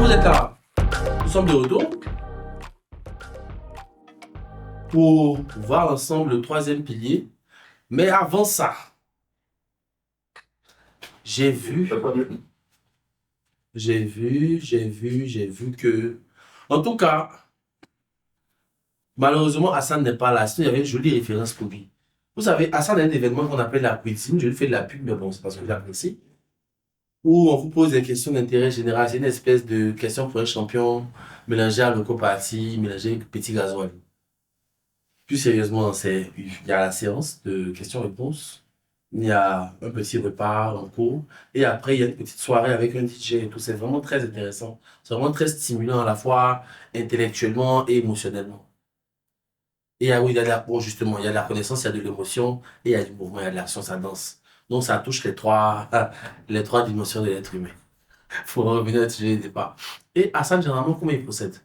vous êtes là. Nous sommes de retour pour voir ensemble le troisième pilier. Mais avant ça, j'ai vu que, en tout cas, malheureusement, Hassan n'est pas là. Sinon, il y avait une jolie référence pour lui. Vous savez, Hassan a un événement qu'on appelle la cuisine. Je lui fais de la pub, mais bon, c'est parce que j'apprécie. Où on vous pose des questions d'intérêt général. C'est une espèce de question pour un champion mélangé à loco party, mélangé avec petit gasoil. Plus sérieusement, il y a la séance de questions-réponses. Il y a un petit repas en cours. Et après, il y a une petite soirée avec un DJ et tout. C'est vraiment très intéressant. C'est vraiment très stimulant à la fois intellectuellement et émotionnellement. Et oui, bon, justement, il y a de la connaissance, il y a de l'émotion, et il y a du mouvement, il y a de l'action, ça danse. Donc, ça touche les trois dimensions de l'être humain. Il faut revenir au sujet du départ. Et Hassan, généralement, comment il procède?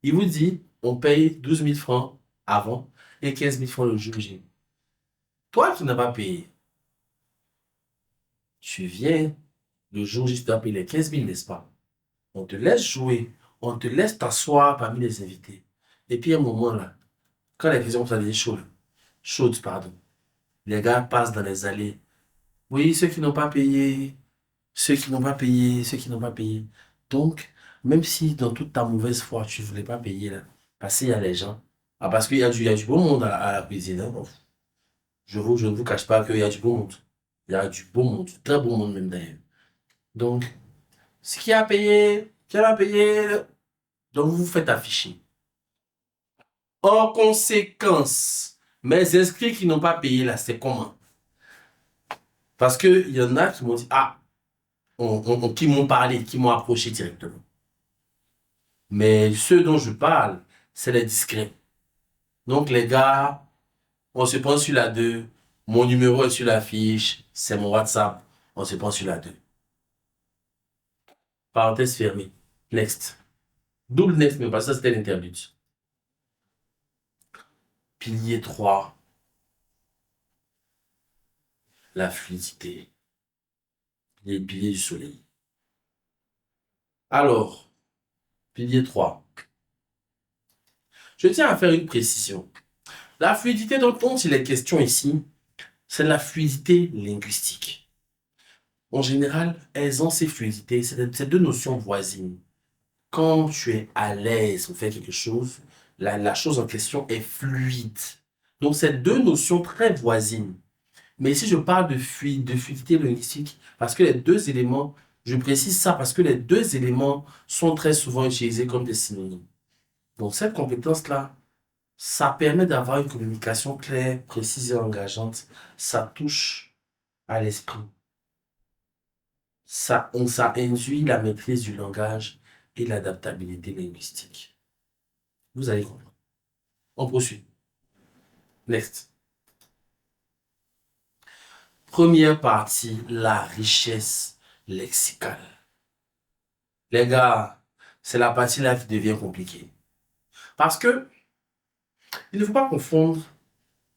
Il vous dit, on paye 12 000 francs avant et 15 000 francs le jour J. Toi qui n'as pas payé, tu viens, le jour J, tu dois payer les 15 000, n'est-ce pas? On te laisse jouer, on te laisse t'asseoir parmi les invités. Et puis, à un moment là, quand les questions sont devenir chaudes, pardon, les gars passent dans les allées. Oui, ceux qui n'ont pas payé, ceux qui n'ont pas payé, ceux qui n'ont pas payé. Donc, même si dans toute ta mauvaise foi, tu ne voulais pas payer, là, parce qu'il y a les gens. Ah, parce qu'il y a du beau monde à la cuisine. Hein. Bon, je ne vous cache pas qu'il y a du beau monde. Il y a du beau monde, du très beau monde même d'ailleurs. Donc, ce qui a payé, qui a payé, donc vous vous faites afficher. En conséquence, mes inscrits qui n'ont pas payé là, c'est comment? Parce qu'il y en a qui m'ont dit, ah, qui m'ont parlé, qui m'ont approché directement. Mais ceux dont je parle, c'est les discrets. Donc les gars, on se prend sur la 2. Mon numéro est sur l'affiche, c'est mon WhatsApp. On se prend sur la 2. Parenthèse fermée. Next. Double next, mais pas ça, c'était l'interlude. Pilier 3. La fluidité. Les piliers du soleil. Alors, pilier 3. Je tiens à faire une précision. La fluidité dont il est question ici, c'est la fluidité linguistique. En général, elles ont ces fluidités, ces deux notions voisines. Quand tu es à l'aise pour faire quelque chose, la chose en question est fluide. Donc, c'est deux notions très voisines. Mais ici, je parle de fluidité linguistique parce que les deux éléments, je précise ça parce que les deux éléments sont très souvent utilisés comme des synonymes. Donc, cette compétence-là, ça permet d'avoir une communication claire, précise et engageante. Ça touche à l'esprit. Ça induit la maîtrise du langage et l'adaptabilité linguistique. Vous allez comprendre. On poursuit. Next. Première partie, la richesse lexicale. Les gars, c'est la partie là qui devient compliquée. Parce que il ne faut pas confondre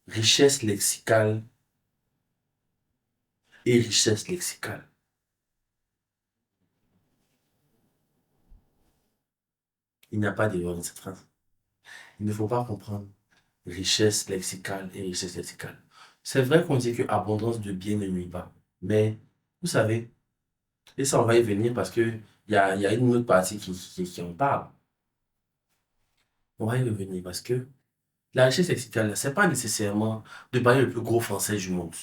richesse lexicale et richesse lexicale. Il n'y a pas d'erreur dans cette phrase. Il ne faut pas comprendre richesse lexicale et richesse lexicale. C'est vrai qu'on dit que abondance de biens ne nuit pas. Mais, vous savez, et ça, on va y venir parce qu'il y a une autre partie qui en parle. On va y revenir parce que la richesse lexicale, c'est pas nécessairement de parler le plus gros français du monde.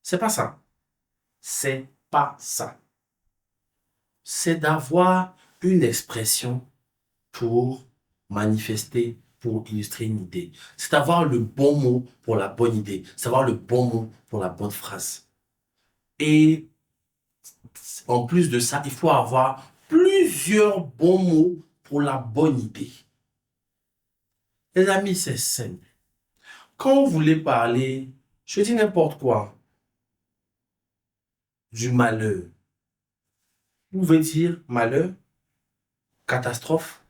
C'est pas ça. C'est pas ça. C'est d'avoir une expression pour manifester, pour illustrer une idée. C'est d'avoir le bon mot pour la bonne idée. C'est d'avoir le bon mot pour la bonne phrase. Et en plus de ça, il faut avoir plusieurs bons mots pour la bonne idée. Les amis, c'est simple. Quand vous voulez parler, je dis n'importe quoi, du malheur, vous pouvez dire malheur, catastrophe,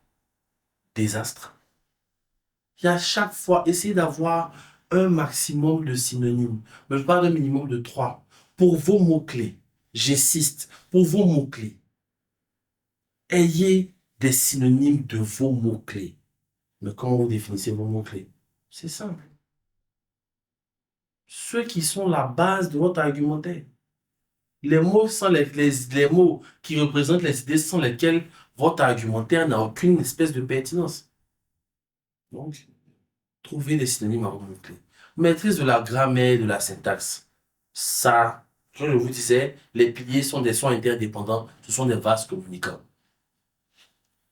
désastre. Et à chaque fois, essayez d'avoir un maximum de synonymes. Mais je parle d'un minimum de 3 pour vos mots-clés. J'insiste, pour vos mots-clés. Ayez des synonymes de vos mots-clés. Mais comment vous définissez vos mots-clés? C'est simple. Ceux qui sont la base de votre argumentaire. Les mots sont les mots qui représentent les idées sans lesquelles votre argumentaire n'a aucune espèce de pertinence. Donc, trouvez des synonymes à vos mots-clés. Maîtrise de la grammaire et de la syntaxe. Ça, comme je vous disais, les piliers sont des sons interdépendants, ce sont des vases communicants.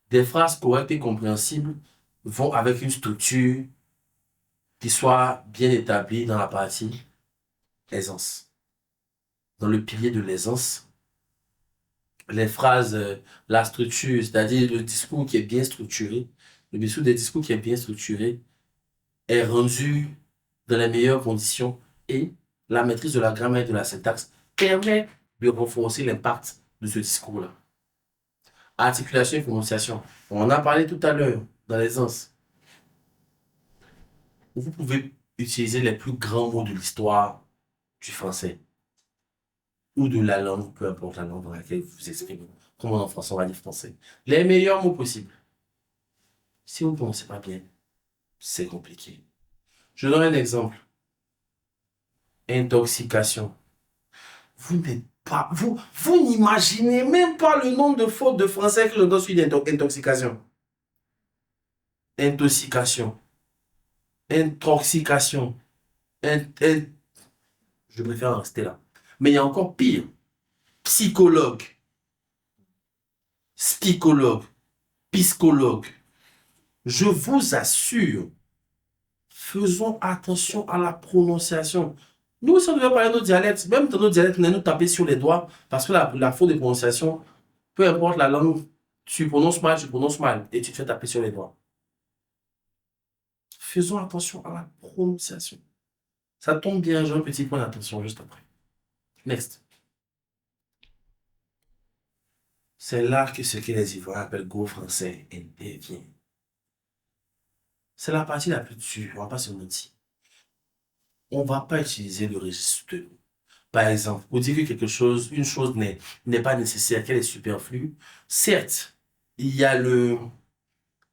Des phrases correctes et compréhensibles vont avec une structure qui soit bien établie dans la partie aisance. Dans le pilier de l'aisance, les phrases, la structure, c'est-à-dire le discours qui est bien structuré, le discours qui est bien structuré est rendu dans les meilleures conditions et la maîtrise de la grammaire et de la syntaxe permet de renforcer l'impact de ce discours-là. Articulation et prononciation. On en a parlé tout à l'heure dans l'aisance. Vous pouvez utiliser les plus grands mots de l'histoire du français ou de la langue, peu importe la langue dans laquelle vous vous exprimez. Comme en français, on va dire français. Les meilleurs mots possibles. Si vous ne prononcez pas bien, c'est compliqué. Je donne un exemple. Intoxication. Vous n'êtes pas, vous n'imaginez même pas le nombre de fautes de français que je dois suivre d'intoxication. Intoxication. Intoxication. Je préfère en rester là. Mais il y a encore pire. Psychologue. Spicologue. Piscologue. Je vous assure, faisons attention à la prononciation. Nous, si on devait parler nos dialectes, même dans nos dialectes, on nous taper sur les doigts parce que la faute de prononciation, peu importe la langue, tu prononces mal et tu te fais taper sur les doigts. Faisons attention à la prononciation. Ça tombe bien, j'ai un petit point d'attention juste après. Next. C'est là que ce que les Ivoiriens appellent go français intervient. C'est la partie la plus dure, on va pas se mentir. On ne va pas utiliser le registre de mots. Par exemple, pour dire que une chose n'est pas nécessaire, qu'elle est superflue, certes, il y a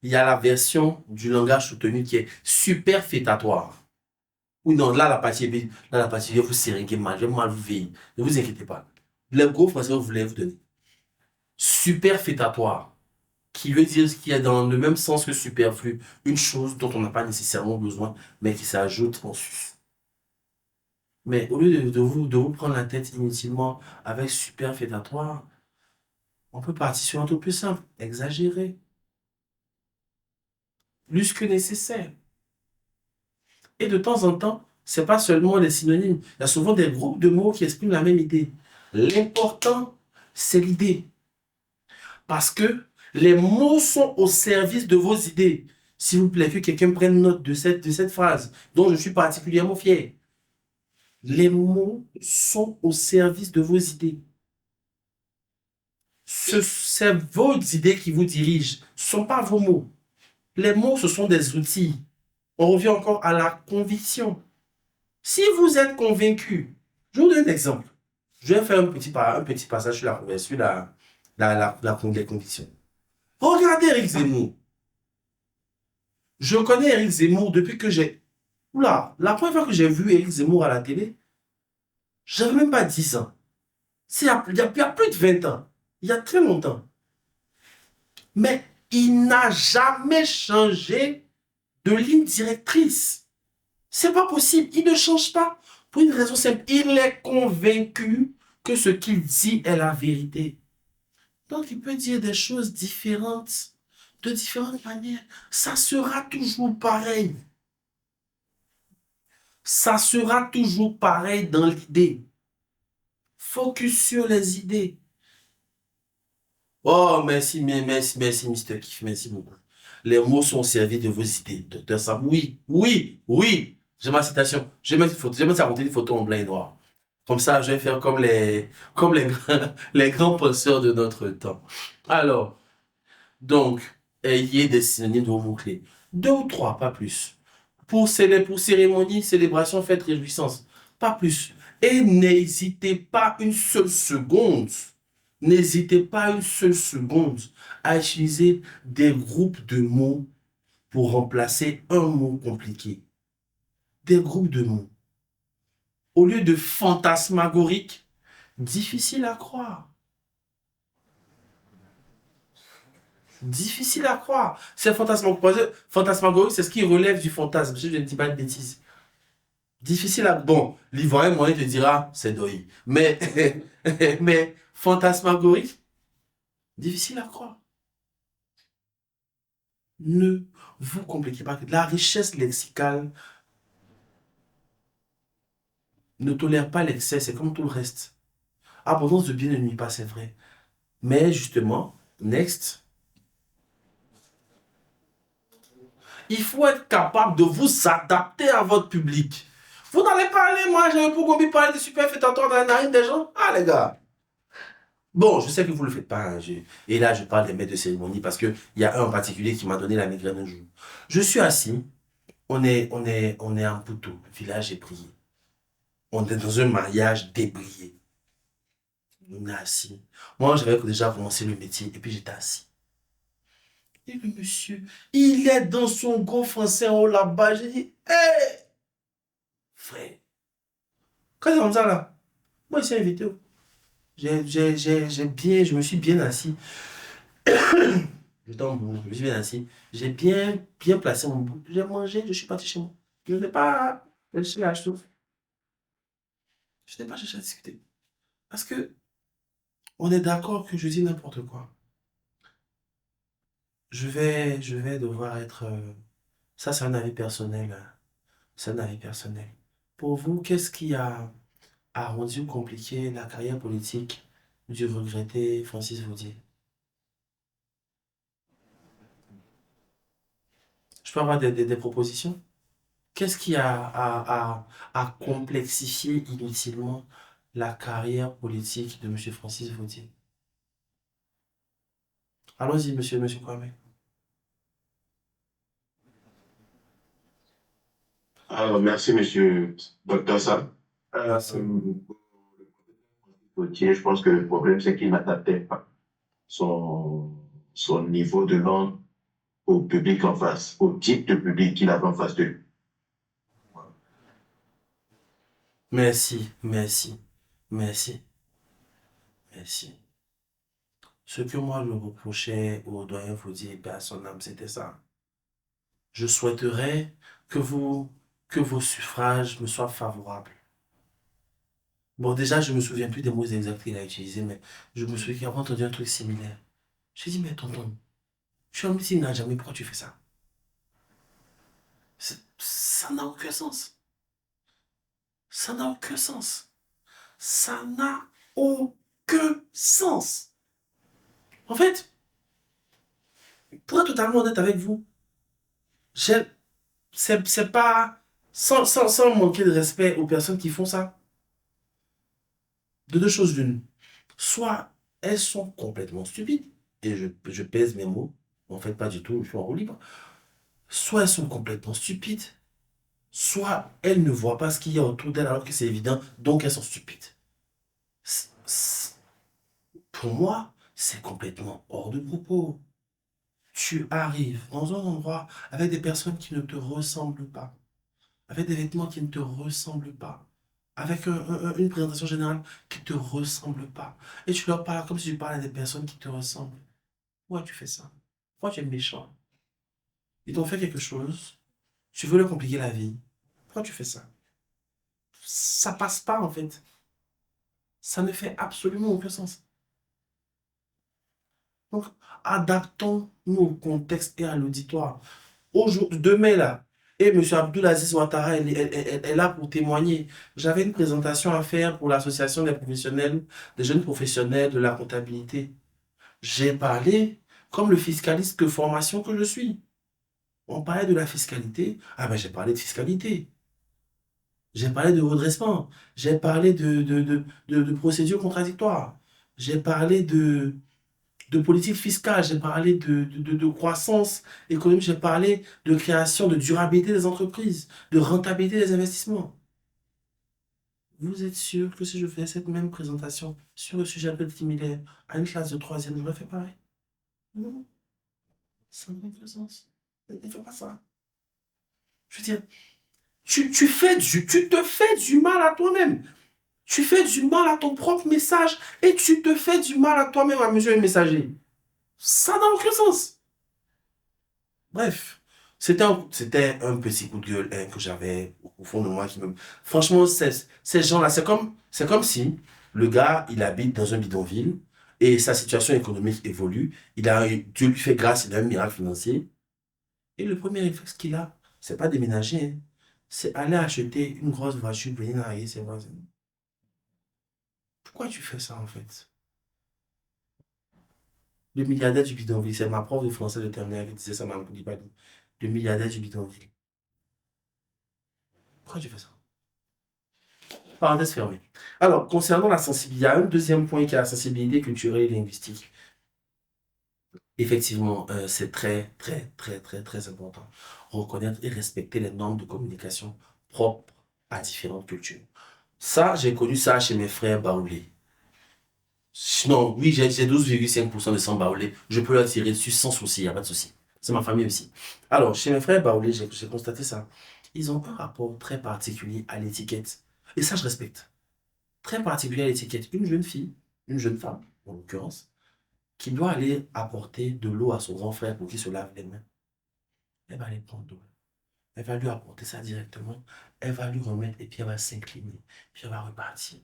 la version du langage soutenu qui est superfétatoire. Ou non, là, la partie, je vais vous séréguer mal, je vais mal vous veiller. Ne vous inquiétez pas. Le gros français, vous voulez vous donner. Superfétatoire, qui veut dire ce qui est dans le même sens que superflu, une chose dont on n'a pas nécessairement besoin, mais qui s'ajoute en sus. Mais au lieu de vous prendre la tête inutilement avec superfétatoire, on peut partir sur un truc plus simple, exagéré, plus que nécessaire. Et de temps en temps, c'est pas seulement les synonymes, il y a souvent des groupes de mots qui expriment la même idée. L'important, c'est l'idée. Parce que les mots sont au service de vos idées. S'il vous plaît, que quelqu'un prenne note de cette phrase, dont je suis particulièrement fier. Les mots sont au service de vos idées. C'est vos idées qui vous dirigent, ce ne sont pas vos mots. Les mots, ce sont des outils. On revient encore à la conviction. Si vous êtes convaincu, je vous donne un exemple. Je vais faire un petit passage sur les convictions. Regardez Éric Zemmour. Je connais Éric Zemmour depuis que j'ai... Oula, la première fois que j'ai vu Éric Zemmour à la télé, j'avais même pas 10 ans. Il y a plus de 20 ans. Il y a très longtemps. Mais il n'a jamais changé de ligne directrice. C'est pas possible. Il ne change pas. Pour une raison simple. Il est convaincu que ce qu'il dit est la vérité. Donc, il peut dire des choses différentes, de différentes manières. Ça sera toujours pareil. Ça sera toujours pareil dans l'idée. Focus sur les idées. Oh, merci, Mr. Kiff, merci beaucoup. Les mots sont servis de vos idées, docteur Sam. Oui, oui, oui. J'ai ma citation. Je vais mettre une photo. Je vais mettre ça une photo en blanc et noir. Comme ça, je vais faire comme les grands penseurs de notre temps. Alors, donc, ayez des synonymes de vos mots-clés. 2 ou 3, pas plus. Pour cérémonie, célébration, fête, réjouissance. Pas plus. Et n'hésitez pas une seule seconde. N'hésitez pas une seule seconde à utiliser des groupes de mots pour remplacer un mot compliqué. Des groupes de mots. Au lieu de fantasmagorique, difficile à croire. Difficile à croire. C'est fantasmagorique, c'est ce qui relève du fantasme. Je ne dis pas de bêtises. Difficile à... Bon, l'ivoirien moyen te dira, c'est deuil. Mais, mais fantasmagorique, difficile à croire. Ne vous compliquez pas. La richesse lexicale ne tolère pas l'excès, c'est comme tout le reste. Abondance de bien ne nuit pas, c'est vrai. Mais justement, next, il faut être capable de vous adapter à votre public. Vous n'allez pas aller, moi, j'ai un peu compris parler de superfétatoire dans la narine des gens. Ah, les gars. Bon, je sais que vous ne le faites pas. Hein, et là, je parle des maîtres de cérémonie parce qu'il y a un en particulier qui m'a donné la migraine un jour. Je suis assis. On est en Poutou. Le village est brillé. On est dans un mariage débrillé. On est assis. Moi, j'avais déjà commencé le métier et puis j'étais assis. Et le monsieur, il est dans son gros français en haut là-bas. J'ai dit, hé, frère, quand c'est comme ça là, moi, il s'est invité. Je me suis bien assis. Je me suis bien assis. J'ai bien placé mon bout. J'ai mangé, je suis parti chez moi. Je n'ai pas cherché à acheter. Je n'ai pas cherché à discuter. Parce que on est d'accord que je dis n'importe quoi. Je vais devoir être... ça, c'est un avis personnel. Hein. C'est un avis personnel. Pour vous, qu'est-ce qui a rendu compliqué la carrière politique du regretté Francis Vaudier? Je peux avoir des propositions? Qu'est-ce qui a complexifié inutilement la carrière politique de M. Francis Vaudier? Allons-y, monsieur Kwame. Alors, merci, monsieur Dr. Sam. Merci. Je pense que le problème, c'est qu'il n'adaptait pas son, son niveau de langue au public en face, au type de public qu'il avait en face de lui. Merci, merci, merci, merci. Ce que moi je reprochais au doyen Vaudier et à son âme, c'était ça. Je souhaiterais que que vos suffrages me soient favorables. Bon, déjà, je me souviens plus des mots exacts qu'il a utilisés, mais je me souviens qu'il a entendu un truc similaire. J'ai dit, mais tonton, tu as mis n'a jamais, pourquoi tu fais ça? Ça n'a aucun sens. Ça n'a aucun sens. Ça n'a aucun sens. En fait, pour être totalement honnête avec vous, c'est pas sans manquer de respect aux personnes qui font ça. De deux choses l'une. Soit elles sont complètement stupides, et je pèse mes mots, en fait pas du tout, je suis en roue libre. Soit elles sont complètement stupides, soit elles ne voient pas ce qu'il y a autour d'elles alors que c'est évident, donc elles sont stupides. Pour moi, c'est complètement hors de propos. Tu arrives dans un endroit avec des personnes qui ne te ressemblent pas, avec des vêtements qui ne te ressemblent pas, avec une présentation générale qui ne te ressemble pas. Et tu leur parles comme si tu parlais à des personnes qui te ressemblent. Pourquoi tu fais ça? Pourquoi tu es méchant? Ils t'ont fait quelque chose, tu veux leur compliquer la vie. Pourquoi tu fais ça? Ça passe pas en fait. Ça ne fait absolument aucun sens. Donc, adaptons-nous au contexte et à l'auditoire. Demain, là, et M. Abdulaziz Ouattara est là pour témoigner. J'avais une présentation à faire pour l'association des professionnels, des jeunes professionnels de la comptabilité. J'ai parlé comme le fiscaliste de formation que je suis. On parlait de la fiscalité. Ah ben j'ai parlé de fiscalité. J'ai parlé de redressement. J'ai parlé de procédures contradictoires. J'ai parlé de politique fiscale, j'ai parlé de croissance économique, j'ai parlé de création, de durabilité des entreprises, de rentabilité des investissements. Vous êtes sûr que si je fais cette même présentation sur un sujet un peu similaire à une classe de troisième, j'aurais fait pareil? Non, ça n'a aucun sens. Ne fais pas ça. Je veux dire, tu te fais du mal à toi-même. Tu fais du mal à ton propre message et tu te fais du mal à toi-même à mesure de messager. Ça n'a aucun sens. Bref, c'était un petit coup de gueule hein, que j'avais au fond de moi qui me... Franchement, ces gens-là, c'est comme si le gars, il habite dans un bidonville et sa situation économique évolue. Dieu lui fait grâce, il a un miracle financier. Et le premier réflexe qu'il a, c'est pas déménager, hein, c'est aller acheter une grosse voiture, venir narguer ses voisins. Pourquoi tu fais ça en fait? Le milliardaire du bidonville, c'est ma prof de français de terminale qui disait ça, m'a dit pas dit. Le milliardaire du bidonville. Pourquoi tu fais ça? Parenthèse fermée. Alors, concernant la sensibilité, il y a un deuxième point qui est la sensibilité culturelle et linguistique. Effectivement, c'est très, très, très, très, très important. Reconnaître et respecter les normes de communication propres à différentes cultures. Ça, j'ai connu ça chez mes frères baoulés. Non, oui, j'ai 12,5% de sang baoulé. Je peux leur tirer dessus sans souci, il n'y a pas de souci. C'est ma famille aussi. Alors, chez mes frères baoulés, j'ai constaté ça. Ils ont un rapport très particulier à l'étiquette. Et ça, je respecte. Très particulier à l'étiquette. Une jeune fille, une jeune femme, en l'occurrence, qui doit aller apporter de l'eau à son grand frère pour qu'il se lave les mains. Elle va aller prendre de l'eau. Elle va lui apporter ça directement. Elle va lui remettre et puis elle va s'incliner. Puis elle va repartir.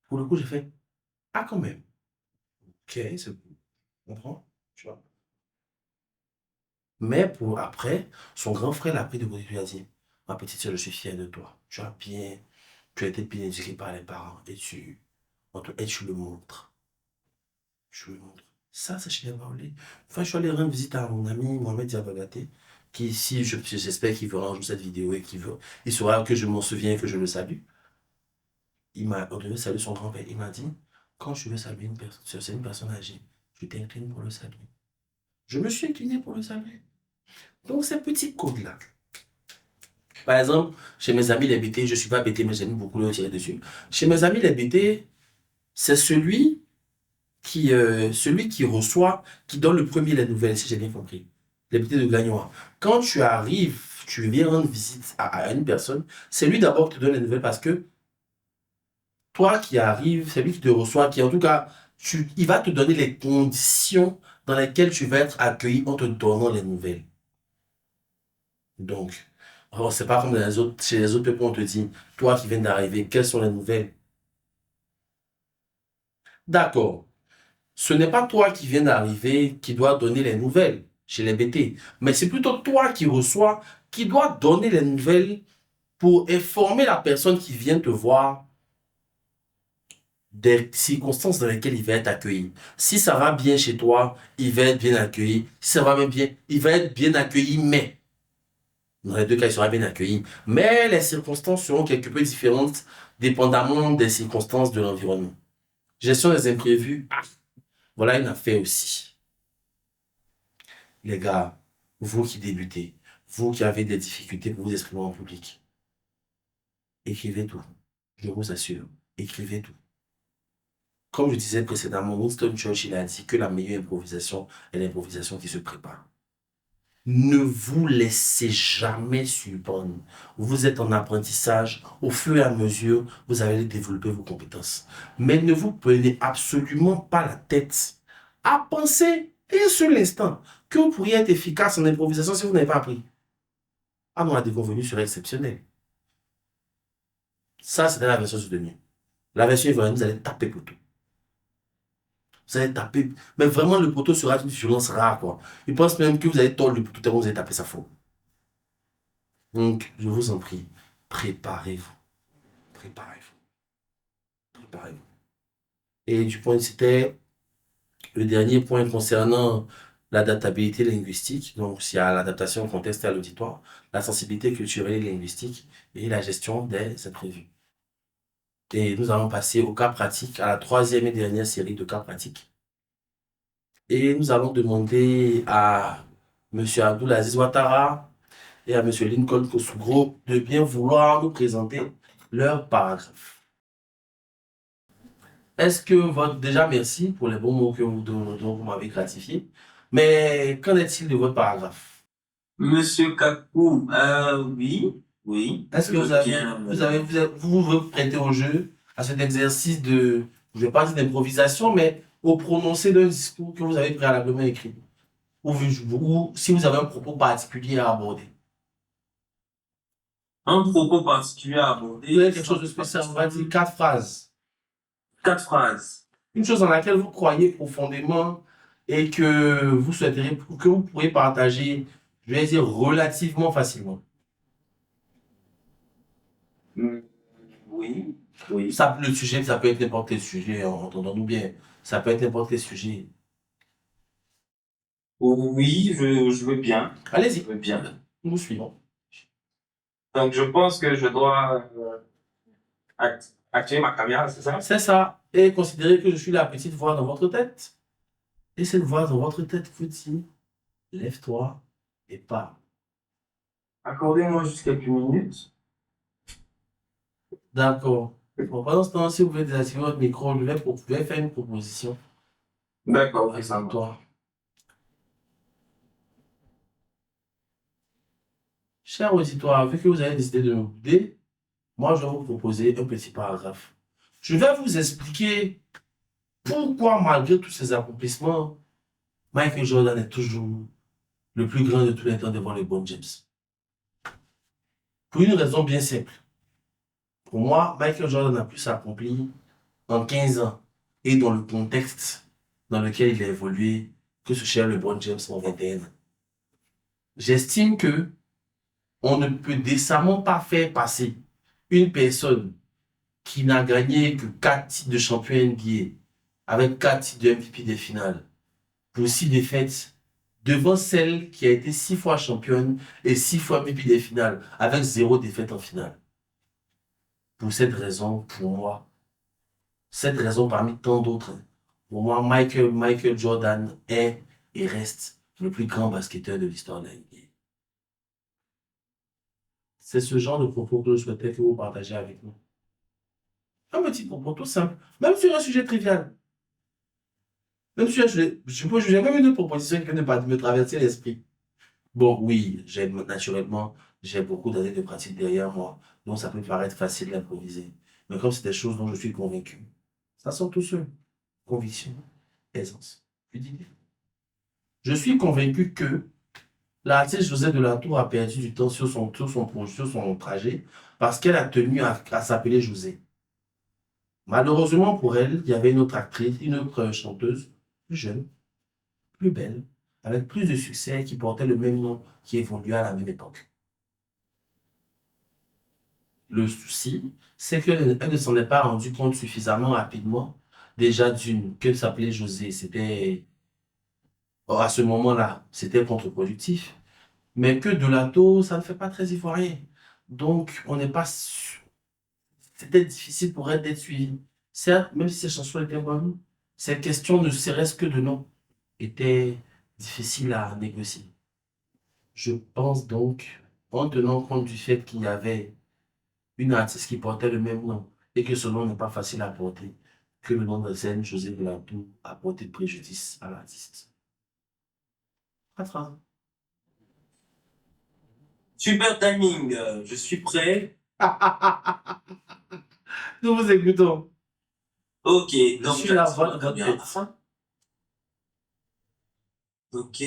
Pour le coup, j'ai fait, ah quand même. Ok, c'est bon. On comprend? Tu vois. Mais pour après, son grand frère l'a pris de côté et lui a dit, ma petite soeur, je suis fier de toi. Tu as été bien éduqué par les parents et tu le montres. Je lui montre. Ça, c'est chez les Baoulés. Enfin, je suis allé rendre visite à mon ami Mohamed Diabagaté, qui ici, j'espère qu'il verra un jour cette vidéo et il saura que je m'en souviens et que je le salue. Il m'a ordonné de saluer son grand-père. Il m'a dit, quand je veux saluer une personne, c'est une personne âgée, je t'incline pour le saluer. Je me suis incliné pour le saluer. Donc, ces petits codes-là. Par exemple, chez mes amis les BT, je ne suis pas BT, mais j'aime beaucoup le tirer dessus. Chez mes amis les BT, c'est celui qui reçoit, qui donne le premier les nouvelles, si j'ai bien compris. Les petits de Gagnois. Quand tu arrives, tu viens rendre visite à une personne, c'est lui d'abord qui te donne les nouvelles parce que toi qui arrives, c'est lui qui te reçoit, qui en tout cas, il va te donner les conditions dans lesquelles tu vas être accueilli en te donnant les nouvelles. Donc, alors c'est pas comme chez les autres peuples, on te dit, toi qui viens d'arriver, quelles sont les nouvelles? D'accord. Ce n'est pas toi qui viens d'arriver qui dois donner les nouvelles chez les BT, mais c'est plutôt toi qui reçois, qui dois donner les nouvelles pour informer la personne qui vient te voir des circonstances dans lesquelles il va être accueilli. Si ça va bien chez toi, il va être bien accueilli. Si ça va même bien, il va être bien accueilli, mais dans les deux cas, il sera bien accueilli. Mais les circonstances seront quelque peu différentes, dépendamment des circonstances de l'environnement. Gestion des imprévus, voilà une affaire aussi. Les gars, vous qui débutez, vous qui avez des difficultés pour vous exprimer en public, écrivez tout. Je vous assure, écrivez tout. Comme je disais précédemment, Winston Churchill a dit que la meilleure improvisation est l'improvisation qui se prépare. Ne vous laissez jamais surprendre. Vous êtes en apprentissage. Au fur et à mesure, vous allez développer vos compétences. Mais ne vous prenez absolument pas la tête à penser un seul instant que vous pourriez être efficace en improvisation si vous n'avez pas appris. Ah non, la déconvenue serait exceptionnelle. Ça, c'était la version soutenue. La version ivoirienne, vous allez taper poteau. Vous allez taper. Mais vraiment, le poteau sera une violence rare, quoi. Il pense même que vous allez tordre le poteau tellement vous allez taper ça faux. Donc, je vous en prie, préparez-vous. Préparez-vous. Préparez-vous. Et du point, c'était le dernier point concernant l'adaptabilité linguistique. Donc, il y a l'adaptation au contexte et à l'auditoire, la sensibilité culturelle et linguistique et la gestion des imprévus. Et nous allons passer au cas pratique, à la troisième et dernière série de cas pratiques. Et nous allons demander à M. Abdoulaziz Ouattara et à M. Lincoln Kossougro de bien vouloir nous présenter leur paragraphe. Est-ce que votre... Déjà, merci pour les bons mots que dont vous m'avez gratifié. Mais qu'en est-il de votre paragraphe? Monsieur Kakou, oui. Est-ce que Je vous veux avez, bien, vous prêtez au jeu à cet exercice de, je ne vais pas dire d'improvisation, mais au prononcé d'un discours que vous avez préalablement écrit? Ou si vous avez un propos particulier à aborder? un propos particulier à Vous aborder. avez quelque chose de spécial, on va dire 4 phrases. 4 phrases. Une chose dans laquelle vous croyez profondément et que vous souhaiteriez, que vous pourriez partager, je vais dire relativement facilement. Oui. Ça, le sujet, ça peut être n'importe quel sujet, entendons-nous bien. Ça peut être n'importe quel sujet. Oui, je veux bien. Allez-y, Je veux bien. nous suivons. Donc, je pense que je dois activer ma caméra, c'est ça? C'est ça. Et considérez que je suis la petite voix dans votre tête. Et cette voix dans votre tête vous dit, lève-toi et parle. Accordez-moi juste quelques minutes. D'accord. Bon, pendant ce temps, si vous pouvez désactiver votre micro, je vais faire une proposition. D'accord, Avec ça marche. toi. Cher auditoire, vu que vous avez décidé de nous guider, moi, je vais vous proposer un petit paragraphe. Je vais vous expliquer pourquoi, malgré tous ces accomplissements, Michael Jordan est toujours le plus grand de tous les temps devant LeBron James. Pour une raison bien simple. Pour moi, Michael Jordan a pu s'accomplir en 15 ans et dans le contexte dans lequel il a évolué que ce cher LeBron James en 21 ans. J'estime que on ne peut décemment pas faire passer une personne qui n'a gagné que 4 titres de champion NBA avec 4 titres de MVP des finales pour 6 défaites devant celle qui a été 6 fois championne et 6 fois MVP des finales avec 0 défaite en finale. Pour cette raison, pour moi, cette raison parmi tant d'autres, pour moi, Michael Jordan est et reste le plus grand basketteur de l'histoire de la NBA. C'est ce genre de propos que je souhaitais que vous partagiez avec nous. Un petit propos tout simple, même sur un sujet trivial. Même sur un sujet, je peux juger même une proposition qui vient de me traverser l'esprit. Bon, oui, naturellement, j'ai beaucoup d'années de pratique derrière moi, donc ça peut paraître facile d'improviser. Mais comme c'est des choses dont je suis convaincu, ça sort tout seul. Conviction, aisance, fluidité. Je suis convaincu que l'artiste Josette de la Tour a perdu du temps sur son trajet parce qu'elle a tenu à s'appeler José. Malheureusement pour elle, il y avait une autre actrice, une autre chanteuse, plus jeune, plus belle, avec plus de succès, qui portait le même nom, qui évoluait à la même époque. Le souci, c'est qu'elle ne s'en est pas rendue compte suffisamment rapidement. Déjà qu'elle s'appelait José, à ce moment-là, c'était contre-productif. Mais que de la taux, ça ne fait pas très ivoirien. Donc, on n'est pas sûr. C'était difficile pour elle d'être suivie. Certes, même si ses chansons étaient bonnes, cette question ne serait-ce que de nom était difficile à négocier. Je pense donc, en tenant compte du fait qu'il y avait une artiste qui portait le même nom et que ce nom n'est pas facile à porter, que le nom de scène José de la Tour a porté préjudice à l'artiste. Patron. Super timing, je suis prêt. Nous vous écoutons. Ok, Je donc suis la voix de votre tête. Ok.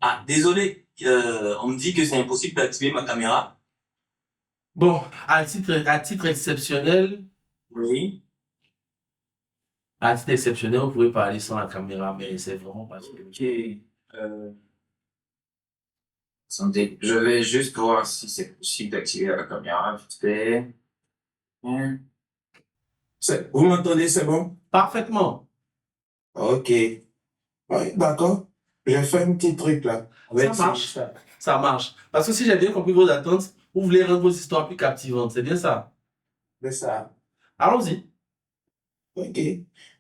Ah, désolé, on me dit que c'est impossible d'activer ma caméra. Bon, à titre exceptionnel, Oui. à titre exceptionnel, vous pouvez parler sans la caméra, mais c'est vraiment pas sûr. Ok. Attendez, je vais juste voir si c'est possible d'activer la caméra vite fait. Vous m'entendez, c'est bon? Parfaitement. Ok. Oui, d'accord. Je fais un petit truc là. Ça marche. Ça marche. Parce que si j'ai bien compris vos attentes, vous voulez rendre vos histoires plus captivantes. C'est bien ça? C'est ça. Allons-y. Ok.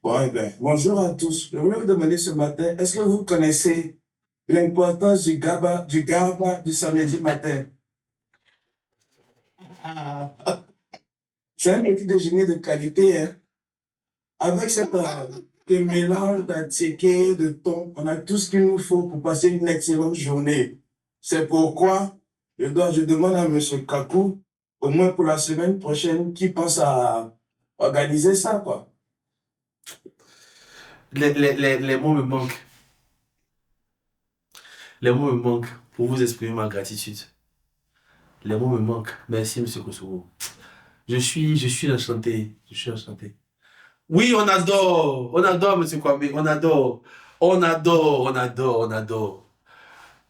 Bon, eh ben, bonjour à tous. Je voulais vous demander ce matin, est-ce que vous connaissez l'importance du GABA du samedi matin? C'est un petit déjeuner de qualité, hein. Avec ce mélange d'attiqué, de thon, on a tout ce qu'il nous faut pour passer une excellente journée. C'est pourquoi je demande à M. Kakou, au moins pour la semaine prochaine, qu'il pense à organiser ça, quoi. Les mots me manquent. Les mots me manquent pour vous exprimer ma gratitude. Les mots me manquent. Merci, M. Kosovo. Je suis enchanté. Je suis enchanté. Oui, on adore, M. Kwame, on adore. On adore, on adore, on adore.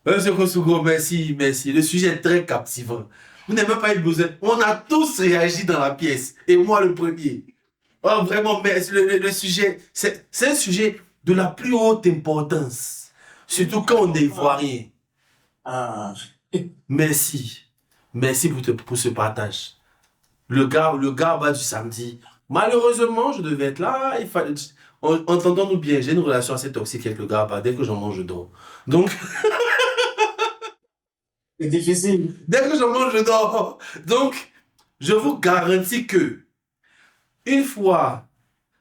Monsieur Kosugo, merci, merci. Le sujet est très captivant. Vous n'avez même pas eu besoin. On a tous réagi dans la pièce. Et moi, le premier. Oh, vraiment, mais le sujet, c'est un sujet de la plus haute importance. Surtout quand on est ivoirien. Ah, Merci. Merci pour ce partage. Le gars du samedi. Malheureusement, je devais être là. Entendons-nous bien, j'ai une relation assez toxique avec le gars. Dès que j'en mange, je dors. Donc, c'est difficile. dès que j'en mange, je dors. Donc, je vous garantis que une fois,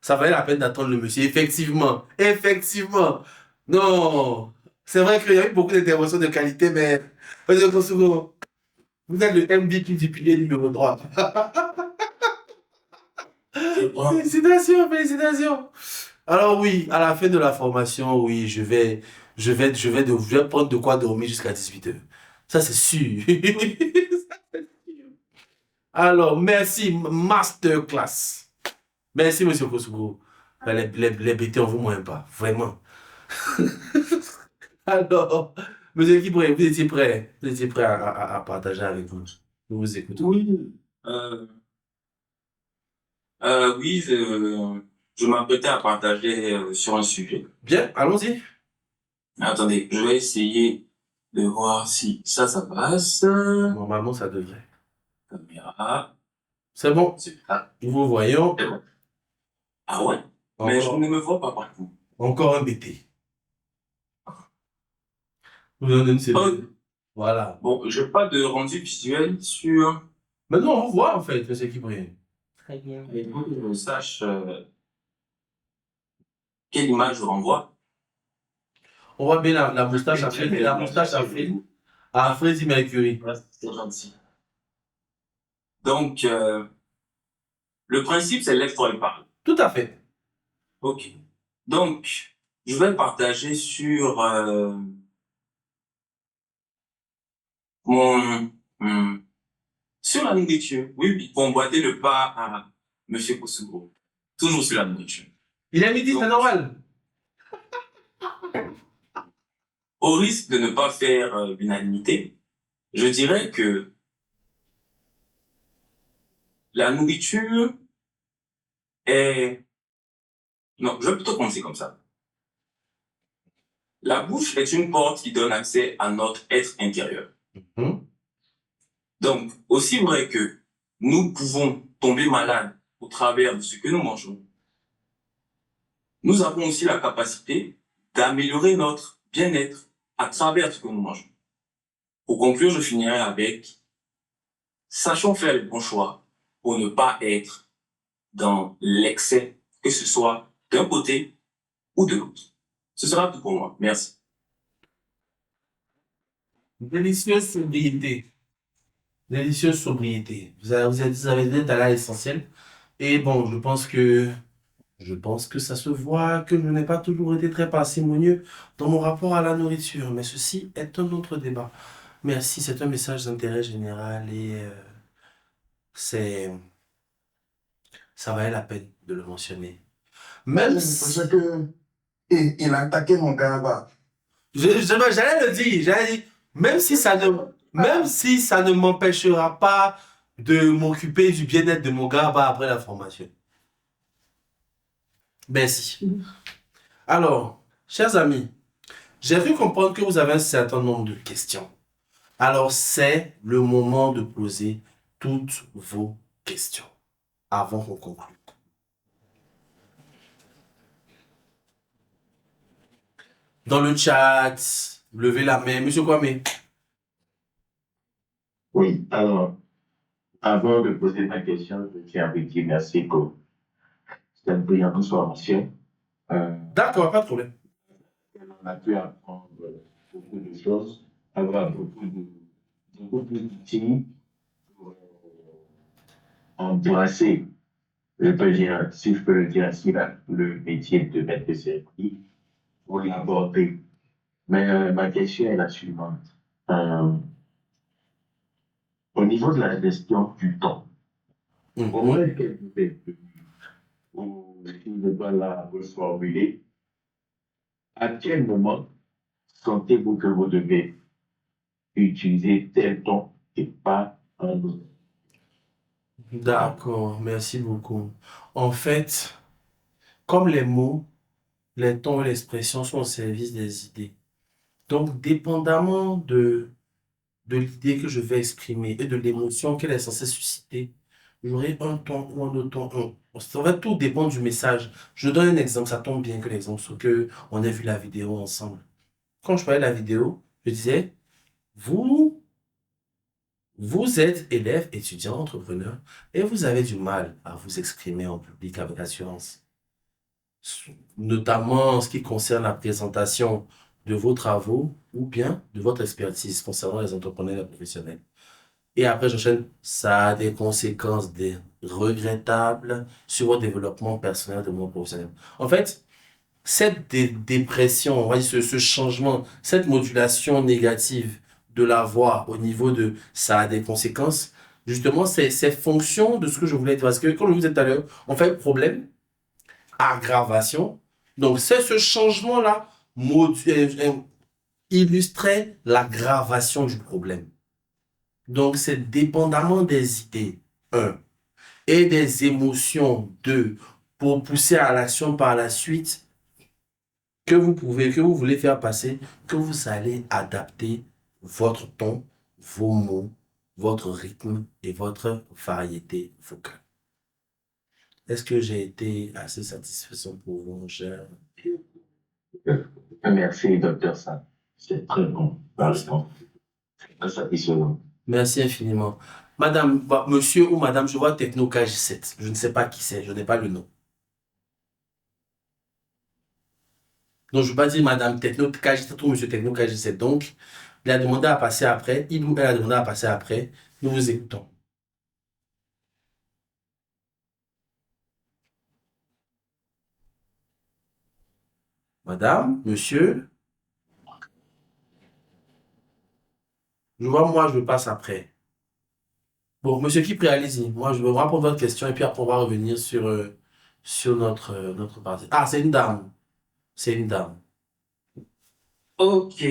ça valait la peine d'attendre le monsieur. Effectivement. Effectivement. Non. C'est vrai qu'il y a eu beaucoup d'interventions de qualité, mais Monsieur Kosugo, vous êtes le MVP du pilier numéro 3. Félicitations, félicitations. Alors oui, à la fin de la formation, oui, je vais prendre de quoi dormir jusqu'à 18h. Ça, c'est sûr. Alors, merci, masterclass. Merci, Monsieur Kosugo. Les BT, on vous moins pas, vraiment. Alors, Monsieur Kibré, vous étiez prêt? Vous étiez prêt à partager avec vous? Je vous écoute. Oui, oui, je m'apprêtais à partager sur un sujet. Bien, allons-y. Attendez, je vais essayer de voir si ça passe. Normalement, ça devrait. Caméra, C'est bon. super. Nous vous voyons. C'est bon. Ah ouais? Mais je Encore, ne me vois pas partout. encore un BT. Vous donnez une Oh, cellule. Voilà. bon, je n'ai pas de rendu visuel sur. Maintenant, on vous voit, en fait, Monsieur Kibré. Très bien. Il faut que je sache quelle image je renvoie. On voit bien la moustache à Freddie Mercury. Ouais, c'est gentil. Donc, le principe, c'est lève-toi et parle. Tout à fait. Ok. Donc, je vais partager sur mon sur la nourriture. Oui, oui, pour emboîter le pas à Monsieur Kosugo. Toujours sur la nourriture. Il est midi, c'est normal. Au risque de ne pas faire l'unanimité, je dirais que la nourriture est... Non, je vais plutôt commencer comme ça. La bouche est une porte qui donne accès à notre être intérieur. Donc, aussi vrai que nous pouvons tomber malades au travers de ce que nous mangeons, nous avons aussi la capacité d'améliorer notre bien-être à travers ce que nous mangeons. Pour conclure, je finirai avec sachons faire le bon choix pour ne pas être dans l'excès, que ce soit d'un côté ou de l'autre. Ce sera tout pour moi. Merci. Délicieuse sobriété. Délicieuse sobriété. Vous avez été à l'essentiel. Et bon, je pense que ça se voit que je n'ai pas toujours été très parcimonieux dans mon rapport à la nourriture. Mais ceci est un autre débat. Merci, c'est un message d'intérêt général et ça valait la peine de le mentionner. Même Parce si, que il a attaqué mon gars. j'allais le dire, même si ça ne m'empêchera pas de m'occuper du bien-être de mon gars après la formation. Merci. Alors, chers amis, j'ai cru comprendre que vous avez un certain nombre de questions. Alors, c'est le moment de poser toutes vos questions avant qu'on conclue. Dans le chat, levez la main. Monsieur Kwame. Oui, alors, Avant de poser ma question, je tiens à vous dire merci pour cette brillante formation. D'accord, pas de problème. On a pu apprendre beaucoup de choses, avoir beaucoup d'outils pour embrasser, je peux dire, si je peux le dire ainsi, le métier de maître de cérémonie, pour l'aborder. Mais ma question est la suivante. Au niveau de la gestion du temps, comment est-ce qu'elle vous est venue? Ou si je dois la reformuler, à quel moment sentez-vous que vous devez utiliser tel ton et pas un autre? D'accord, merci beaucoup. En fait, comme les mots, les tons et l'expression sont au service des idées. Donc, dépendamment de l'idée que je vais exprimer et de l'émotion qu'elle est censée susciter, j'aurai un ton ou un autre ton. Ça va tout dépendre du message. Je donne un exemple, ça tombe bien que l'exemple soit que on ait vu la vidéo ensemble. Quand je parlais de la vidéo, je disais, vous, vous êtes élève, étudiant, entrepreneur, et vous avez du mal à vous exprimer en public avec assurance. Notamment en ce qui concerne la présentation de vos travaux ou bien de votre expertise concernant les entrepreneurs et les professionnels. Et après, j'enchaîne, ça a des conséquences regrettables sur votre développement personnel de mon professionnel. En fait, cette dépression, on va dire ce changement, cette modulation négative de la voix au niveau de ça a des conséquences, justement, c'est fonction de ce que je voulais dire. Parce que, comme je vous disais tout à l'heure, on fait problème, aggravation. Donc, c'est ce changement-là illustrait l'aggravation du problème. Donc, c'est dépendamment des idées, un, et des émotions, deux, pour pousser à l'action par la suite, que vous voulez faire passer, que vous allez adapter votre ton, vos mots, votre rythme et votre variété vocale. Est-ce que j'ai été assez satisfaisant pour vous, mon cher? Merci, docteur Sam. C'est très bon. Très satisfaisant. Merci infiniment. Madame, monsieur ou madame, je vois Techno KJ7. Je ne sais pas qui c'est, je n'ai pas le nom. Donc, je ne veux pas dire madame Techno KJ7 ou monsieur Techno KJ7. Donc, il a demandé à passer après. Il ou elle a demandé à passer après. Nous vous écoutons. Madame, monsieur, je vois, moi, je passe après. Bon, monsieur Kipri, allez-y. Moi, je vais répondre à votre question et puis après, on va revenir sur notre partie. Ah, c'est une dame. C'est une dame. Ok,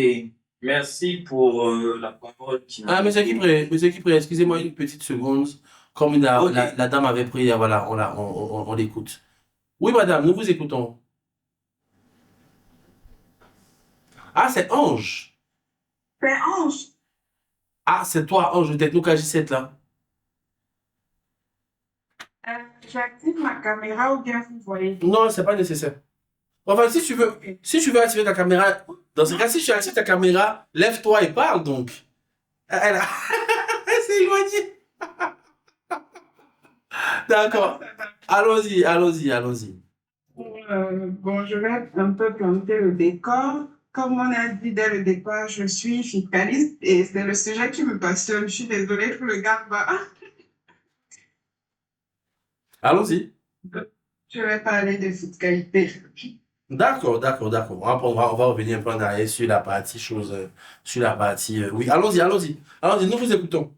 merci pour la parole qui m'a Ah, été- monsieur Kipri, excusez-moi une petite seconde. Comme Ok. la dame avait pris, voilà, on l'écoute. Oui, madame, nous vous écoutons. Ah, c'est Ange. C'est Ange. Ah, c'est toi, Ange, de Techno KJ7, là. J'active ma caméra ou bien vous voyez? Non, c'est pas nécessaire. Enfin, si tu veux activer ta caméra, dans ce cas, si tu actives ta caméra, lève-toi et parle, donc. Elle s'est éloignée. D'accord. Allons-y. Bon, je vais un peu planter le décor. Comme on a dit dès le départ, je suis fiscaliste et c'est le sujet qui me passionne. Je suis désolée pour le gars. Allons-y. Je vais parler de fiscalité. D'accord. On va revenir un peu en arrière sur la partie oui, allons-y, nous vous écoutons.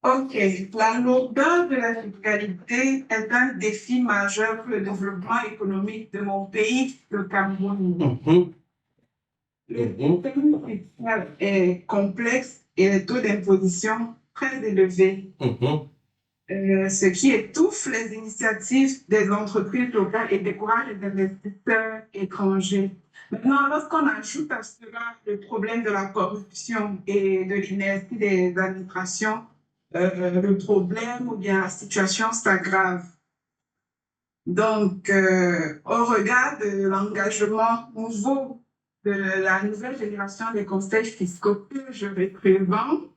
Ok, la lourdeur de la fiscalité est un défi majeur pour le développement économique de mon pays, le Cameroun. Le système fiscal est complexe et les taux d'imposition très élevés, ce qui étouffe les initiatives des entreprises locales et décourage les investisseurs étrangers. Maintenant, lorsqu'on ajoute à cela le problème de la corruption et de l'inertie des administrations, le problème ou bien la situation s'aggrave. Donc, au regard de l'engagement nouveau de la nouvelle génération des conseils fiscaux que je représente,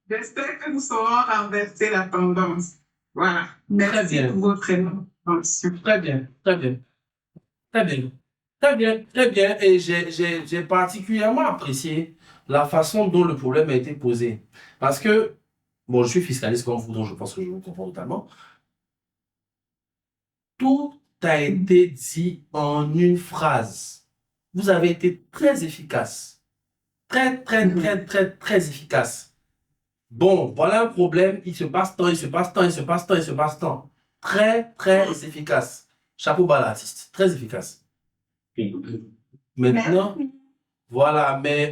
J'espère que nous saurons renverser la tendance. Voilà. Merci bien. pour votre attention. Très bien, très bien, très bien, très bien, très bien. Et j'ai particulièrement apprécié la façon dont le problème a été posé. Parce que, bon, je suis fiscaliste comme vous, donc je pense que je vous comprends totalement. Tout a été dit en une phrase. Vous avez été très efficace. Très, très, très, très, très efficace. Bon, voilà un problème. Il se passe tant, il se passe tant, il se passe tant, il se passe tant. Très, très efficace. Chapeau bas l'artiste. Très efficace. Maintenant, voilà, mais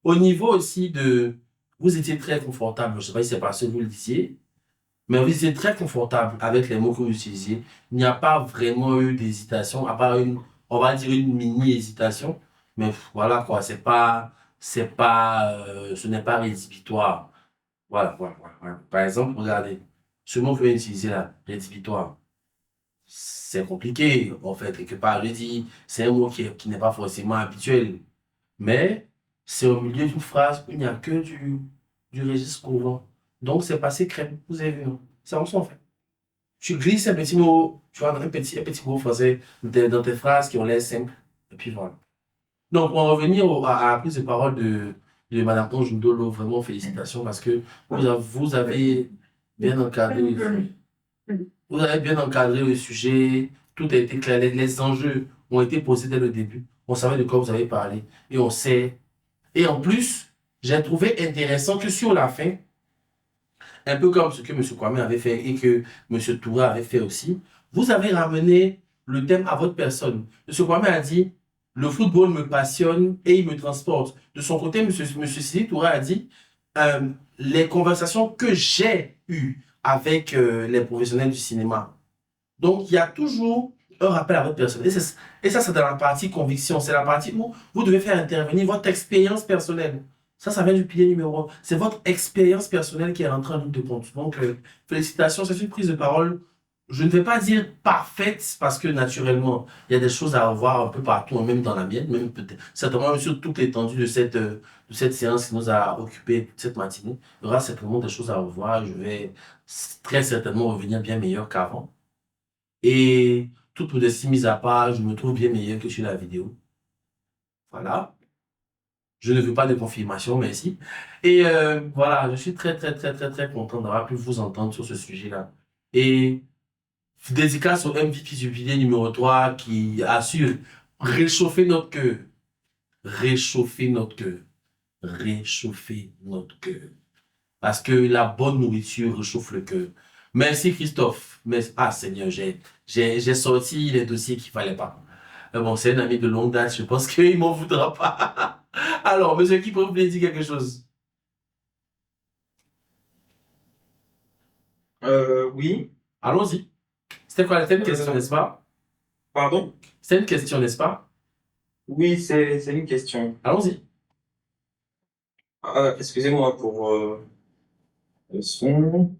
au niveau aussi de... Vous étiez très confortable, je ne sais pas si c'est parce que vous le disiez, mais vous étiez très confortable avec les mots que vous utilisiez. Il n'y a pas vraiment eu d'hésitation, à part une, on va dire une mini-hésitation. Mais voilà quoi, ce n'est pas rédhibitoire. Voilà, voilà, voilà, voilà. Par exemple, regardez, ce mot que vous avez utilisé là, rédhibitoire, c'est compliqué, en fait, quelque part. Je dis, c'est un mot qui n'est pas forcément habituel. Mais c'est au milieu d'une phrase où il n'y a que du registre courant. Donc, c'est passé crème. Vous avez vu, hein? C'est en fait. Tu glisses un petit mot, tu vois, un petit mot français dans tes phrases qui ont l'air simples. Et puis voilà. Donc, pour en revenir à la prise de parole de Mme Ange Ndolo, vraiment félicitations parce que vous avez bien encadré vous avez bien encadré le sujet, tout a été clair, les enjeux ont été posés dès le début. On savait de quoi vous avez parlé et on sait. Et en plus, j'ai trouvé intéressant que sur la fin, un peu comme ce que M. Kwame avait fait et que M. Touré avait fait aussi, vous avez ramené le thème à votre personne. M. Kwame a dit, le football me passionne et il me transporte. De son côté, M. Sidi Touré a dit, les conversations que j'ai eues avec les professionnels du cinéma. Donc, il y a toujours un rappel à votre personne. Et ça, c'est dans la partie conviction. C'est la partie où vous devez faire intervenir votre expérience personnelle. Ça vient du pilier numéro 1. C'est votre expérience personnelle qui est rentrée en ligne de compte. Donc, félicitations, c'est une prise de parole. Je ne vais pas dire parfaite parce que naturellement, il y a des choses à revoir un peu partout, même dans la mienne, même peut-être, certainement même sur toute l'étendue de cette séance qui nous a occupé cette matinée. Il y aura certainement des choses à revoir. Je vais très certainement revenir bien meilleur qu'avant. Et toute modestie mise à part, je me trouve bien meilleur que sur la vidéo. Voilà. Je ne veux pas de confirmation, merci. Et voilà, je suis très, très, très, très, très content d'avoir pu vous entendre sur ce sujet-là. Et dédicace au MVP du pilier numéro 3 qui assure réchauffer notre cœur. Réchauffer notre cœur. Réchauffer notre cœur. Parce que la bonne nourriture réchauffe le cœur. Merci Christophe. Ah Seigneur, j'ai sorti les dossiers qu'il fallait pas. Mais bon, c'est un ami de longue date, je pense qu'il m'en voudra pas. Alors, monsieur qui peut vous dire quelque chose? Oui. Allons-y. C'était une question, n'est-ce pas? Pardon? C'est une question, n'est-ce pas? Oui, c'est une question. Allons-y. Excusez-moi pour le son.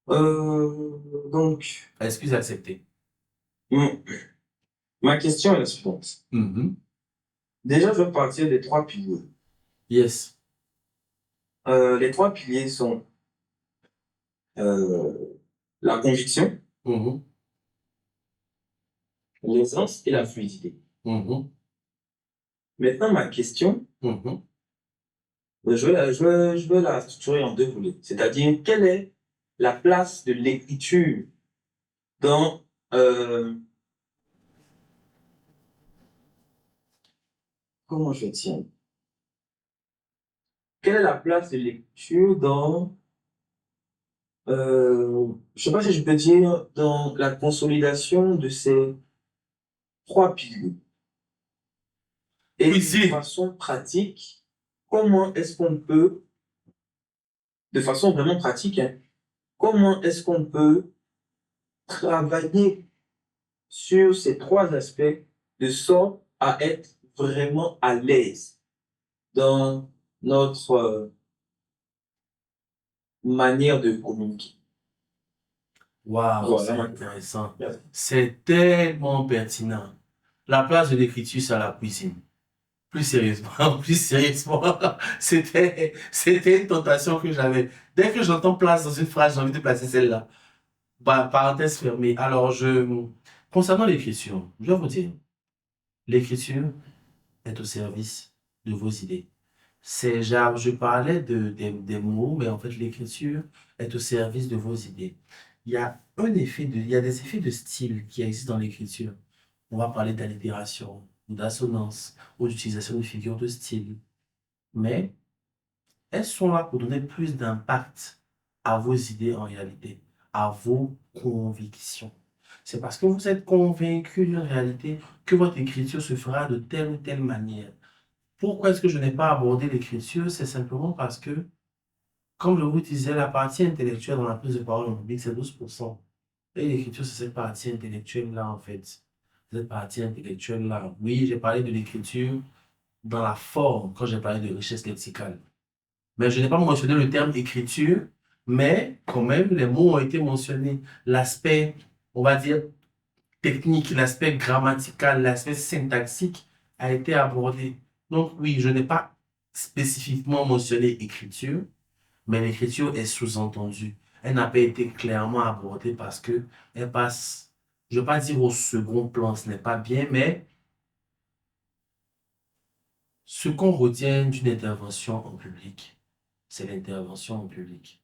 Donc, Excuse acceptée. ma question est la suivante. Déjà, je vais partir des 3 piliers. Yes. Les 3 piliers sont la conviction, l'aisance et la fluidité. Maintenant, ma question, je vais la structurer en 2 volets. C'est-à-dire, quelle est la place de l'écriture dans comment je tiens? Quelle est la place de l'écriture dans je sais pas si je peux dire dans la consolidation de ces 3 piliers. Et de façon pratique, comment est-ce qu'on peut, de façon vraiment pratique, hein, comment est-ce qu'on peut travailler sur ces 3 aspects de sorte à être vraiment à l'aise dans notre manière de communiquer. Waouh, Voilà. c'est intéressant. C'est tellement pertinent. La place de l'écriture, c'est à la cuisine. plus sérieusement, c'était une tentation que j'avais. Dès que j'entends place dans une phrase, j'ai envie de placer celle-là. Parenthèse fermée. Alors, concernant l'écriture, je vais vous dire, l'écriture est au service de vos idées. Je parlais des mots, mais en fait, l'écriture est au service de vos idées. Il y a il y a des effets de style qui existent dans l'écriture. On va parler d'allitération, ou d'assonance, ou d'utilisation de figures de style. Mais elles sont là pour donner plus d'impact à vos idées en réalité, à vos convictions. C'est parce que vous êtes convaincu d'une réalité que votre écriture se fera de telle ou telle manière. Pourquoi est-ce que je n'ai pas abordé l'écriture? C'est simplement parce que, comme je vous disais, la partie intellectuelle dans la prise de parole en public, c'est 12%. Et l'écriture, c'est cette partie intellectuelle-là, en fait. Cette partie intellectuelle-là. Oui, j'ai parlé de l'écriture dans la forme, quand j'ai parlé de richesse lexicale. Mais je n'ai pas mentionné le terme écriture, mais quand même, les mots ont été mentionnés. L'aspect, on va dire, technique, l'aspect grammatical, l'aspect syntaxique a été abordé. Donc oui, je n'ai pas spécifiquement mentionné écriture, mais l'écriture est sous-entendue. Elle n'a pas été clairement abordée parce que elle passe, je ne veux pas dire au second plan, ce n'est pas bien, mais ce qu'on retient d'une intervention en public, c'est l'intervention en public.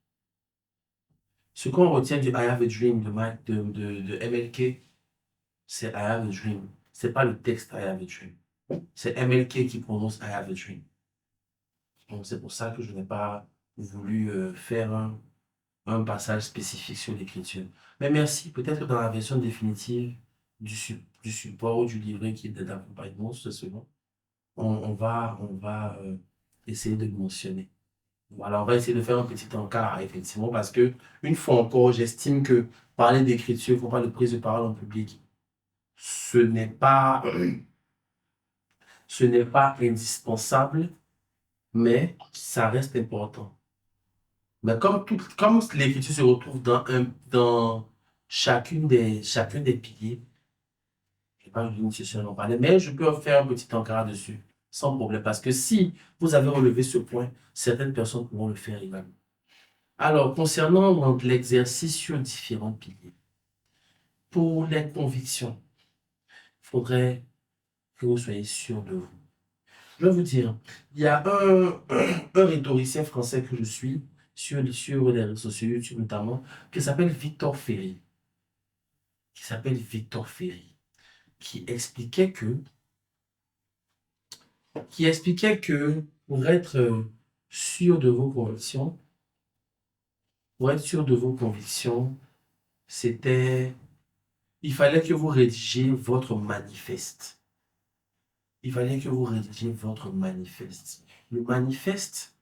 Ce qu'on retient du I Have a Dream de MLK, c'est I Have a Dream. C'est pas le texte I Have a Dream. C'est MLK qui prononce I Have a Dream. Donc c'est pour ça que je n'ai pas voulu faire un passage spécifique sur l'écriture. Mais merci, peut-être que dans la version définitive du support ou du livret qui est d'accompagnement, ce second, on va essayer de le mentionner. Voilà, on va essayer de faire un petit encart, effectivement, parce que, une fois encore, j'estime que parler d'écriture, qu'on parle de prise de parole en public, ce n'est pas indispensable, mais ça reste important. Mais comme l'écriture se retrouve dans chacun des piliers, je n'ai pas nécessairement parler, mais je peux faire un petit encart dessus, sans problème, parce que si vous avez relevé ce point, certaines personnes pourront le faire également. Alors, concernant donc, l'exercice sur différents piliers, pour les convictions, il faudrait que vous soyez sûr de vous. Je vais vous dire, il y a un rhétoricien français que je suis sur les réseaux sociaux, YouTube notamment, qui s'appelle Victor Ferry. Qui expliquait que pour être sûr de vos convictions, il fallait que vous rédigiez votre manifeste. Le manifeste,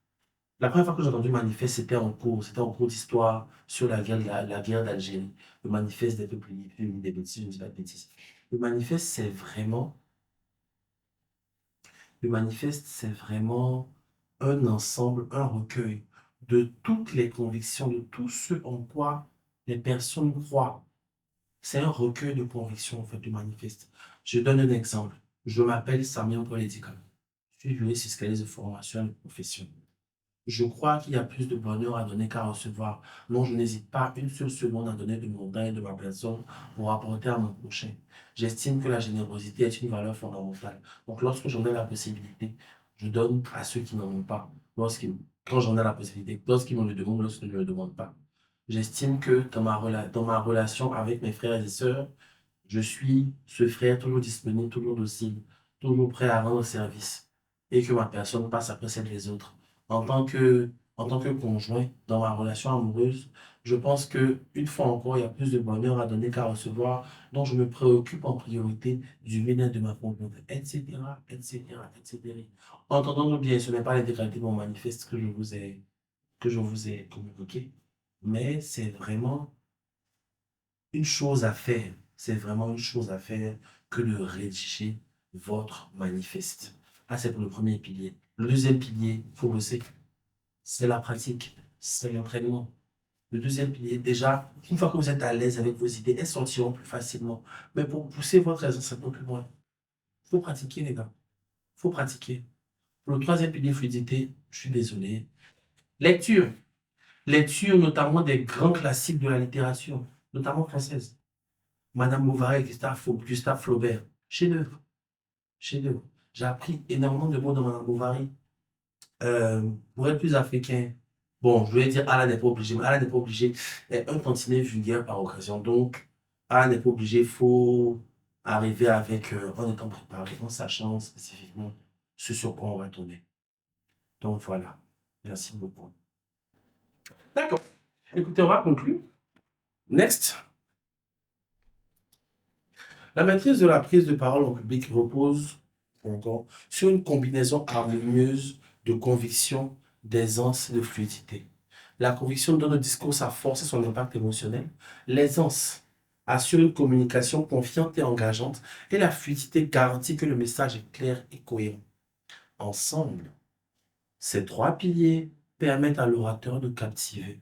la première fois que j'ai entendu manifeste, c'était en cours d'histoire sur la guerre d'Algérie. Le manifeste des peuples libres, des bêtises, je ne dis pas de bêtises. Le manifeste, c'est vraiment un ensemble, un recueil de toutes les convictions, de tout ce en quoi les personnes croient. C'est un recueil de convictions, en fait, du manifeste. Je donne un exemple. Je m'appelle Samir Polédica. Je suis juriste fiscaliste de formation et de profession. Je crois qu'il y a plus de bonheur à donner qu'à recevoir. Donc, je n'hésite pas une seule seconde à donner de mon temps et de ma personne pour apporter à mon prochain. J'estime que la générosité est une valeur fondamentale. Donc, lorsque j'en ai la possibilité, je donne à ceux qui n'en ont pas. Quand j'en ai la possibilité, lorsqu'ils me le demandent, lorsqu'ils ne me le demandent pas. J'estime que dans ma relation avec mes frères et sœurs, je suis ce frère toujours disponible, toujours docile, toujours prêt à rendre service. Et que ma personne passe après celle des autres. En tant que conjoint, dans ma relation amoureuse, je pense que une fois encore, il y a plus de bonheur à donner qu'à recevoir. Donc, je me préoccupe en priorité du bien-être de ma conjointe, etc., etc., etc. Entendons-nous bien, ce n'est pas l'intégralité de mon manifeste que je vous ai communiqué, mais c'est vraiment une chose à faire. C'est vraiment une chose à faire que de rédiger votre manifeste. Ah, c'est pour le premier pilier. Le deuxième pilier, il faut bosser. C'est la pratique, c'est l'entraînement. Le deuxième pilier, déjà, une fois que vous êtes à l'aise avec vos idées, elles sortiront plus facilement. Mais pour pousser votre raisonnement plus loin, il faut pratiquer, les gars. faut pratiquer. Pour le troisième pilier, fluidité, je suis désolé. Lecture. Lecture notamment des grands classiques de la littérature, notamment française. Madame Bovary, Gustave Flaubert. Chef-d'œuvre. Chef-d'œuvre. J'ai appris énormément de mots de Madame Bovary. Pour être plus africain, bon, je vais dire Allah n'est pas obligé, mais Allah n'est pas obligé est un tantinet vulgaire par occasion. Donc, Allah n'est pas obligé, il faut arriver avec, en étant préparé, en sachant spécifiquement ce sur quoi on va tomber. Donc voilà. Merci beaucoup. D'accord. Écoutez, on va conclure. Next. La maîtrise de la prise de parole en public repose encore sur une combinaison harmonieuse de conviction, d'aisance et de fluidité. La conviction donne au discours sa force et son impact émotionnel. L'aisance assure une communication confiante et engageante. Et la fluidité garantit que le message est clair et cohérent. Ensemble, ces trois piliers permettent à l'orateur de captiver,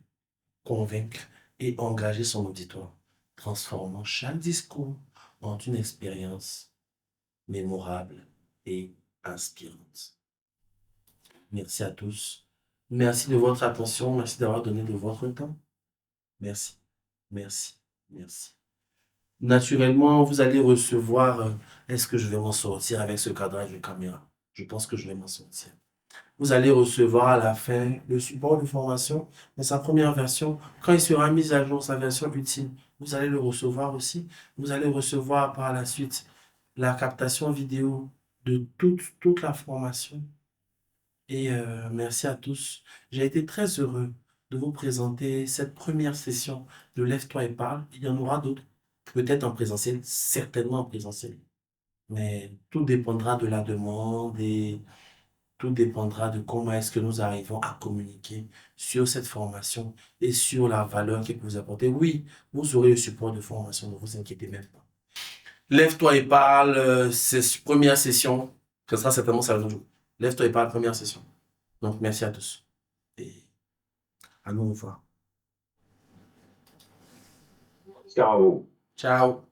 convaincre et engager son auditoire, transformant chaque discours en une expérience mémorable et inspirante. Merci à tous. Merci de votre attention. Merci d'avoir donné de votre temps. Merci. Merci. Merci. Naturellement, vous allez recevoir, est-ce que je vais m'en sortir avec ce cadrage de caméra? Je pense que je vais m'en sortir. Vous allez recevoir à la fin le support de formation dans sa première version. Quand il sera mis à jour sa version ultime, vous allez le recevoir aussi. Vous allez recevoir par la suite la captation vidéo de toute la formation. Et merci à tous. J'ai été très heureux de vous présenter cette première session de Lève-toi et parle. Il y en aura d'autres, peut-être en présentiel, certainement en présentiel. Mais tout dépendra de la demande et tout dépendra de comment est-ce que nous arrivons à communiquer sur cette formation et sur la valeur qu'elle peut vous apporter. Oui, vous aurez le support de formation, ne vous inquiétez même pas. Lève-toi et parle, c'est première session. Ce sera certainement ça le jour. Lève-toi et parle, première session. Donc, merci à tous. Et à nous revoir. Ciao. Ciao.